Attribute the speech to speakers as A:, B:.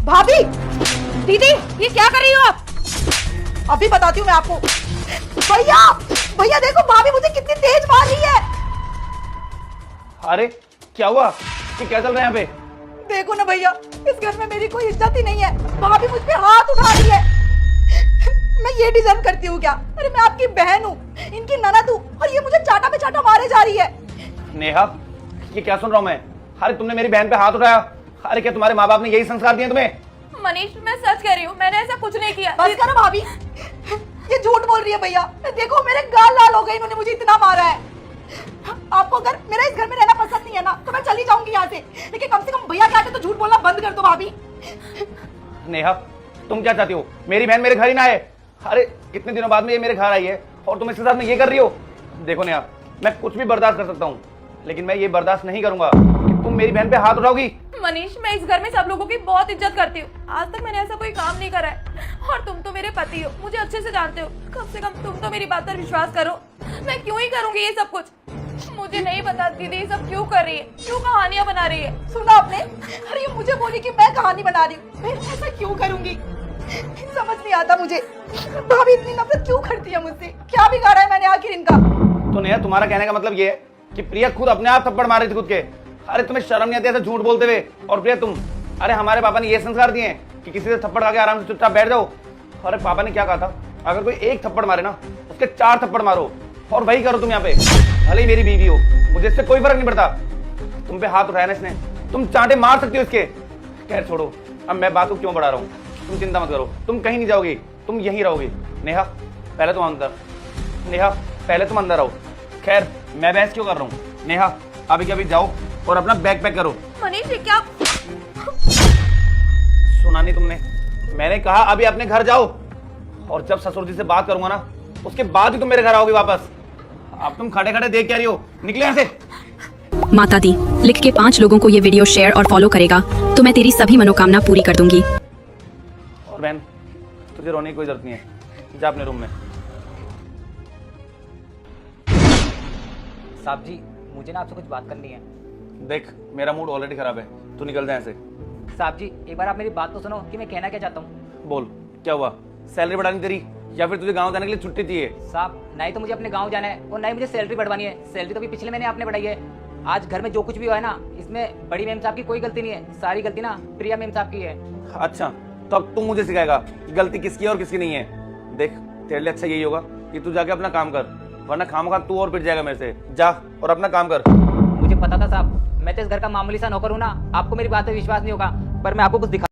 A: भाभी,
B: दीदी ये क्या कर रही हो आप?
A: अभी बताती हूँ मैं आपको। भैया, भैया देखो भाभी मुझे कितनी तेज मार रही है।
C: अरे क्या हुआ? ये क्या चल रहा है यहाँ पे?
A: देखो ना भैया, इस घर में मेरी कोई इज्जत ही नहीं है। भाभी मुझ पे हाथ उठा रही है। मैं ये डिजर्व करती हूँ क्या? अरे मैं आपकी बहन हूँ, इनकी ननद हूँ, और ये मुझे चाटा पे चाटा मारे जा रही है।
C: नेहा, ये क्या सुन रहा हूँ मैं? अरे तुमने मेरी बहन पे हाथ उठाया? अरे क्या तुम्हारे माँ बाप ने यही संस्कार दिए तुम्हें?
B: मनीष मैं सच कह रही हूँ, मैंने ऐसा कुछ नहीं किया।
A: बस करो भाभी, ये झूठ बोल रही है भैया। देखो मेरे गाल लाल हो गए, इन्होंने मुझे इतना मारा है। आपको अगर मेरा इस घर में रहना पसंद नहीं है ना तो मैं चली जाऊंगी यहाँ से, लेकिन कम से कम भैया के आगे तो झूठ बोलना बंद कर दो भाभी।
C: नेहा, तुम क्या चाहती हो? मेरी बहन मेरे घर ही ना आए? अरे कितने दिनों बाद में ये मेरे घर आई है और तुम इसके साथ में ये कर रही हो? देखो नेहा, मैं कुछ भी बर्दाश्त कर सकता हूँ, लेकिन मैं ये बर्दाश्त नहीं करूंगा कि तुम मेरी बहन पे हाथ उठाओगी।
B: मनीष मैं इस घर में सब लोगों की बहुत इज्जत करती हूँ, आज तक मैंने ऐसा कोई काम नहीं करा है। और तुम तो मेरे पति हो, मुझे अच्छे से जानते हो, कम से कम तुम तो मेरी बात पर विश्वास करो। मैं क्यों ही करूंगी ये सब कुछ? मुझे नहीं पता दीदी ये सब क्यों कर रही है, क्यों कहानियां बना रही है।
A: सुना आपने? अरे ये मुझे बोली कि मैं कहानी बना रही हूँ। मैं ऐसा क्यों करूंगी? समझ नहीं आता मुझे, भाभी इतनी नफरत क्यों करती है मुझसे? क्या बिगाड़ा है मैंने आखिर इनका?
C: तो नेहा, तुम्हारा कहने का मतलब ये है कि प्रिया खुद अपने आप थप्पड़ मार रही थी खुद के? अरे तुम्हें शर्म नहीं आती ऐसे झूठ बोलते हुए? और प्रिया तुम, अरे हमारे पापा ने ये संस्कार दिए हैं कि किसी से थप्पड़ खा के आराम से चुपचाप बैठ जाओ। अरे पापा ने क्या कहा था, अगर कोई एक थप्पड़ मारे ना उसके 4 थप्पड़ मारो, और वही करो तुम यहाँ पे। भले ही मेरी बीवी हो, मुझे इससे कोई फर्क नहीं पड़ता। तुम पे हाथ उठाया ना इसने, तुम चांटे मार सकती हो इसके। खैर छोड़ो, अब मैं बात को क्यों बढ़ा रहा हूँ। तुम चिंता मत करो, तुम कहीं नहीं जाओगी, तुम यहीं रहोगी। नेहा पहले तुम अंदर, नेहा पहले तुम अंदर आओ। खैर मैं बहस क्यों कर रहा हूँ? नेहा अभी के अभी जाओ और अपना बैग पैक करो।
B: मनीष ये क्या?
C: सुना नहीं तुमने? मैंने कहा अभी अपने घर जाओ, और जब ससुर जी से बात करूंगा ना उसके बाद ही तुम मेरे घर आओगे वापस। अब तुम खड़े खड़े देख क्या रही हो? निकले यहाँ से।
D: माता दी लिख के 5 लोगों को ये वीडियो शेयर और फॉलो करेगा तो मैं तेरी सभी मनोकामना पूरी कर दूंगी।
C: और बहन, तुझे रोने की कोई जरूरत नहीं है, जा अपने रूम में।
E: साहब जी मुझे ना आपसे कुछ बात करनी है।
C: देख मेरा मूड ऑलरेडी खराब है, तू निकल जाए ऐसे।
E: साहब जी एक बार आप मेरी बात तो सुनो कि मैं कहना क्या चाहता हूँ।
C: बोल क्या हुआ? सैलरी बढ़ानी तेरी, या फिर तुझे गांव जाने के लिए छुट्टी चाहिए?
E: साहब नहीं तो मुझे अपने गांव जाना है और नहीं मुझे सैलरी बढ़वानी है। सैलरी तो अभी पिछले महीने आपने बढ़ाई है। आज घर में जो कुछ भी हुआ है ना, इसमें बड़ी मैम साहब की कोई गलती नहीं है, सारी गलती ना प्रिया मैम साहब की है।
C: अच्छा, तो अब तुम मुझे सिखाएगा कि गलती किसकी है और किसकी नहीं है? देख तेरे लिए अच्छा यही होगा कि तू जाके अपना काम कर, वरना खामखा तू और पिट जाएगा मेरे से। जा और अपना काम कर।
E: मुझे पता था साहब, मैं तो इस घर का मामूली सा नौकर हूँ ना, आपको मेरी बात पे विश्वास नहीं होगा, पर मैं आपको कुछ दिखा